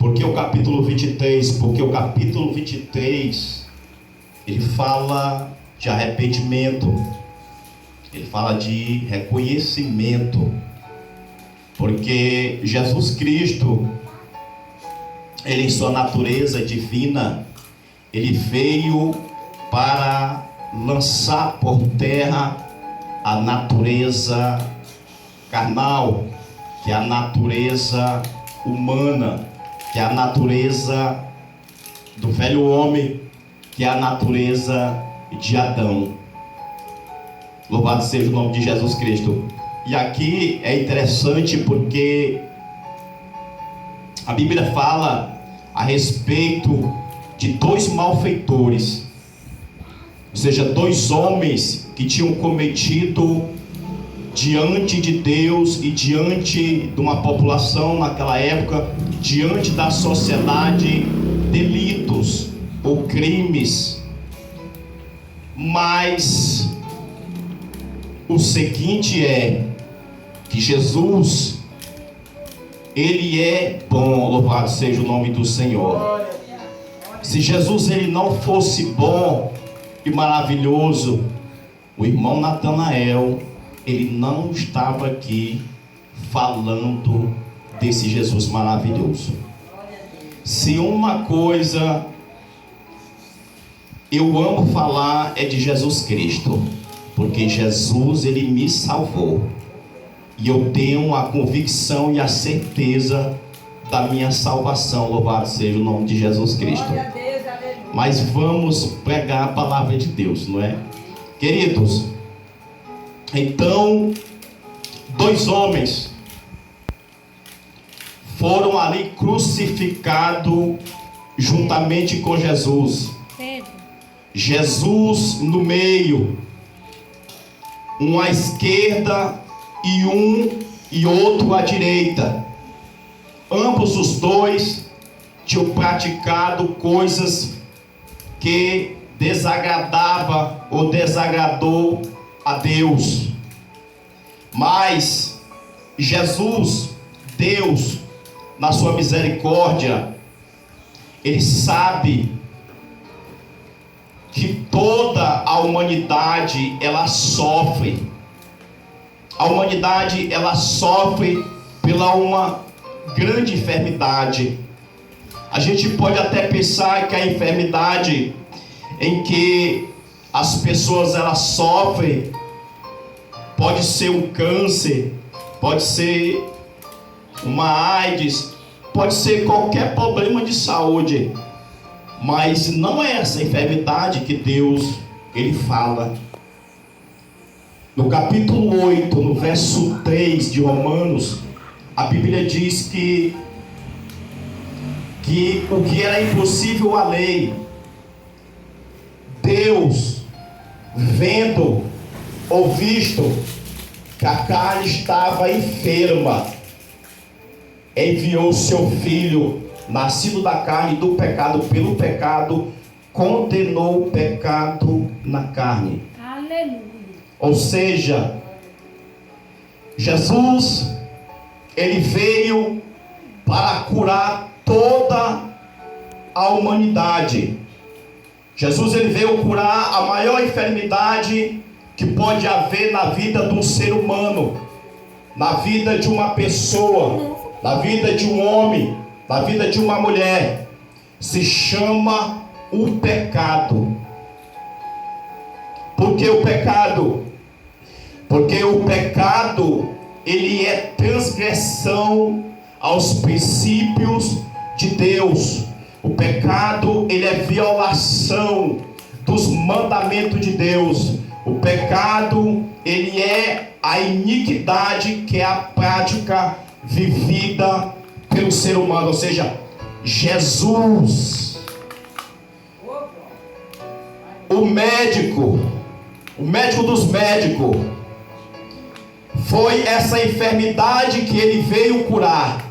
Por que o capítulo 23? Porque o capítulo 23, ele fala de arrependimento, ele fala de reconhecimento, porque Jesus Cristo, ele em sua natureza divina, ele veio para lançar por terra a natureza carnal, que é a natureza humana, que é a natureza do velho homem, que é a natureza de Adão. Louvado seja o nome de Jesus Cristo. E aqui é interessante porque a Bíblia fala a respeito de dois malfeitores, ou seja, dois homens que tinham cometido diante de Deus e diante de uma população naquela época, diante da sociedade, delitos ou crimes. Mas o seguinte é que Jesus, ele é bom, louvado seja o nome do Senhor. Se Jesus ele não fosse bom e maravilhoso, o irmão Natanael, ele não estava aqui falando desse Jesus maravilhoso. Se uma coisa eu amo falar é de Jesus Cristo, porque Jesus ele me salvou, e eu tenho a convicção e a certeza da minha salvação. Louvado seja o nome de Jesus Cristo. Mas vamos pregar a palavra de Deus, não é? Queridos, então dois homens foram ali crucificados juntamente com Jesus. Jesus no meio, um à esquerda e outro à direita. Ambos os dois tinham praticado coisas que desagradava ou desagradou a Deus. Mas Jesus, Deus, na sua misericórdia, ele sabe que toda a humanidade ela sofre. A humanidade ela sofre pela uma grande enfermidade. A gente pode até pensar que a enfermidade em que as pessoas elas sofrem pode ser um câncer, pode ser uma AIDS, pode ser qualquer problema de saúde, mas não é essa enfermidade que Deus ele fala. No capítulo 8, no verso 3 de Romanos, a Bíblia diz que o que era impossível à lei, Deus, vendo ou visto que a carne estava enferma, enviou o seu filho, nascido da carne do pecado, pelo pecado, condenou o pecado na carne. Aleluia. Ou seja, Jesus, ele veio para curar toda a humanidade. Jesus ele veio curar a maior enfermidade que pode haver na vida de um ser humano, na vida de uma pessoa, na vida de um homem, na vida de uma mulher. Se chama o pecado. Por que o pecado? Porque o pecado ele é transgressão aos princípios de Deus. O pecado ele é violação dos mandamentos de Deus. O pecado ele é a iniquidade, que é a prática vivida pelo ser humano. Ou seja, Jesus, o médico dos médicos, foi essa enfermidade que ele veio curar.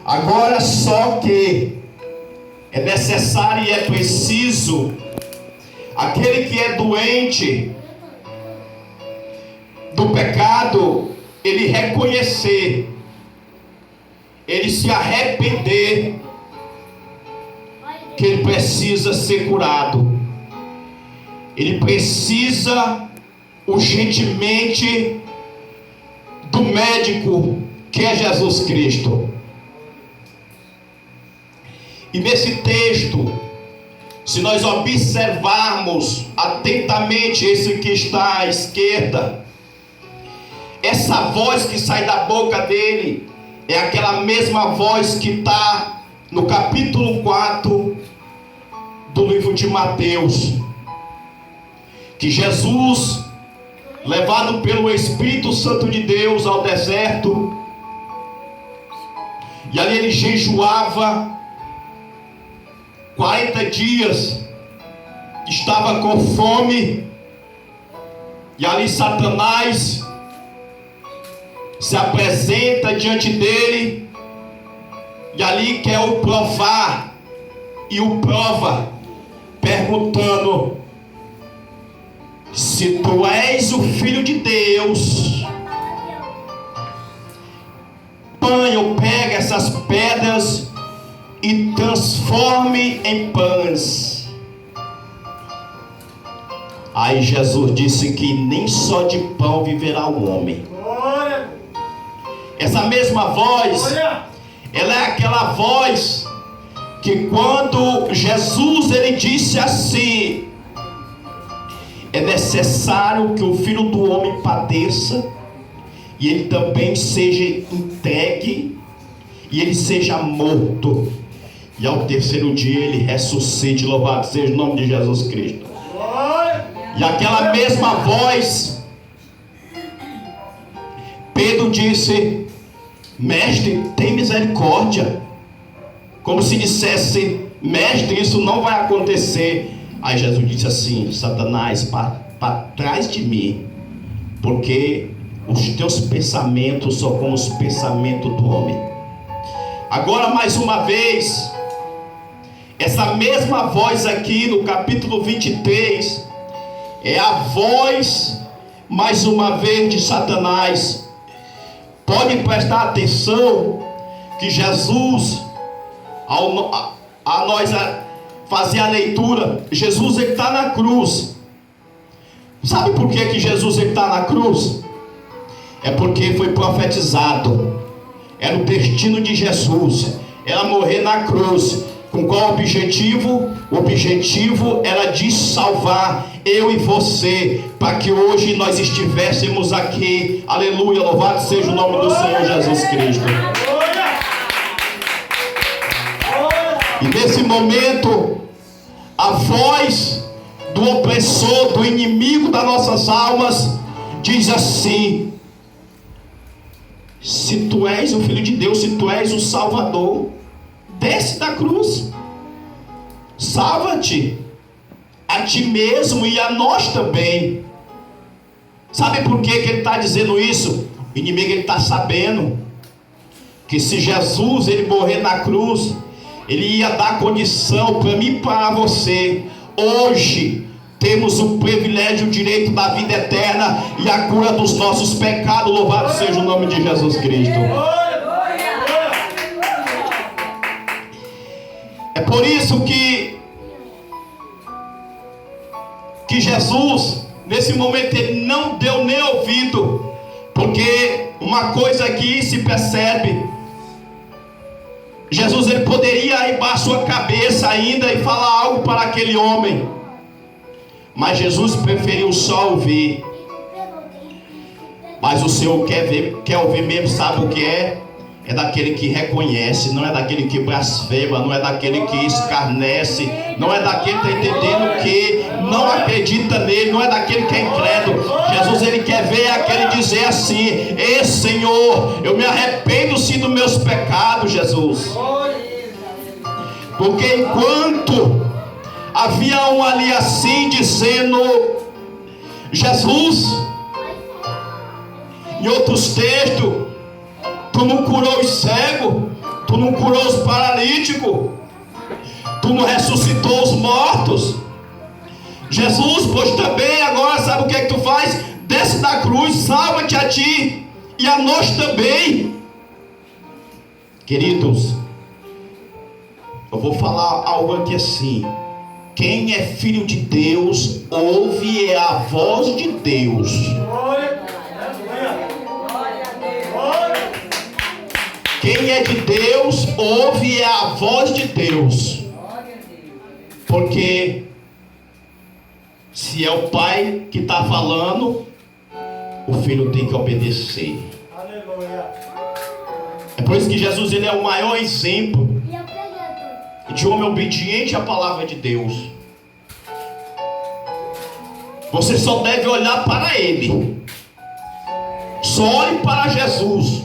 Agora só que é necessário e é preciso aquele que é doente do pecado, ele reconhecer ele se arrepender, que ele precisa ser curado. Ele precisa urgentemente do médico, que é Jesus Cristo. E nesse texto, se nós observarmos atentamente esse que está à esquerda, essa voz que sai da boca dele é aquela mesma voz que está no capítulo 4 do livro de Mateus, que Jesus, levado pelo Espírito Santo de Deus ao deserto, e ali ele jejuava 40 dias, estava com fome, e ali Satanás se apresenta diante dele, e ali quer o provar, e o prova, perguntando: se tu és o Filho de Deus, pega essas pedras e transforme em pães. Aí Jesus disse que nem só de pão viverá o homem. Essa mesma voz, ela é aquela voz que quando Jesus ele disse assim: é necessário que o Filho do Homem padeça, e ele também seja entregue, e ele seja morto, e ao terceiro dia ele ressuscite. Louvado seja o nome de Jesus Cristo. E aquela mesma voz, Pedro disse: mestre, tem misericórdia. Como se dissesse: mestre, isso não vai acontecer. Aí Jesus disse assim: Satanás, para trás de mim, porque os teus pensamentos são como os pensamentos do homem. Agora mais uma vez, essa mesma voz aqui no capítulo 23 é a voz mais uma vez de Satanás. Pode prestar atenção que Jesus, a nós fazer a leitura, Jesus ele está na cruz. Sabe por que Jesus ele está na cruz? É porque foi profetizado, era o destino de Jesus, era morrer na cruz. Com qual objetivo? O objetivo era de salvar eu e você, para que hoje nós estivéssemos aqui. Aleluia, louvado seja o nome do Senhor Jesus Cristo. E nesse momento, a voz do opressor, do inimigo das nossas almas, diz assim: se tu és o Filho de Deus, se tu és o Salvador, desce da cruz, salva-te a ti mesmo e a nós também. Sabe por que ele está dizendo isso? O inimigo está sabendo que se Jesus ele morrer na cruz, ele ia dar condição para mim e para você. Hoje temos o privilégio, o direito da vida eterna e a cura dos nossos pecados. Louvado seja o nome de Jesus Cristo. É por isso que Jesus, nesse momento, ele não deu nem ouvido, porque uma coisa aqui se percebe: Jesus ele poderia abaixar sua cabeça ainda e falar algo para aquele homem, mas Jesus preferiu só ouvir. Mas o Senhor quer ouvir mesmo, sabe o que é? É daquele que reconhece, não é daquele que blasfema, não é daquele que escarnece, não é daquele que está entendendo que não acredita nele, não é daquele que é incrédulo. Jesus ele quer ver aquele dizer assim: ei Senhor, eu me arrependo sim dos meus pecados, Jesus. Porque enquanto havia um ali assim dizendo: Jesus, em outros textos, tu não curou os cegos, tu não curou os paralíticos, tu não ressuscitou os mortos. Jesus, pois também agora sabe o que é que tu faz? Desce da cruz, salva-te a ti e a nós também. Queridos, eu vou falar algo aqui assim. Quem é filho de Deus, ouve a voz de Deus. Quem é de Deus, ouve a voz de Deus. Porque se é o pai que está falando, o filho tem que obedecer. É por isso que Jesus, ele é o maior exemplo de homem obediente à palavra de Deus. Você só deve olhar para ele. Só olhe para Jesus.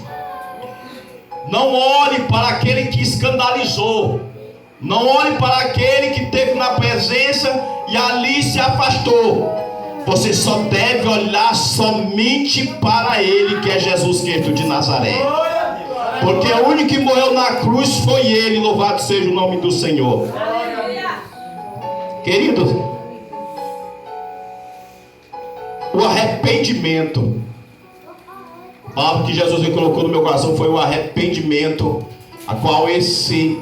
Não olhe para aquele que escandalizou. Não olhe para aquele que esteve na presença e ali se afastou. Você só deve olhar somente para ele, que é Jesus Cristo de Nazaré. Porque o único que morreu na cruz foi ele. Louvado seja o nome do Senhor. Queridos, o arrependimento, a palavra que Jesus me colocou no meu coração foi o arrependimento, a qual esse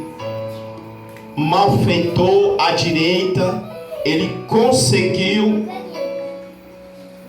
malfeitor à direita, ele conseguiu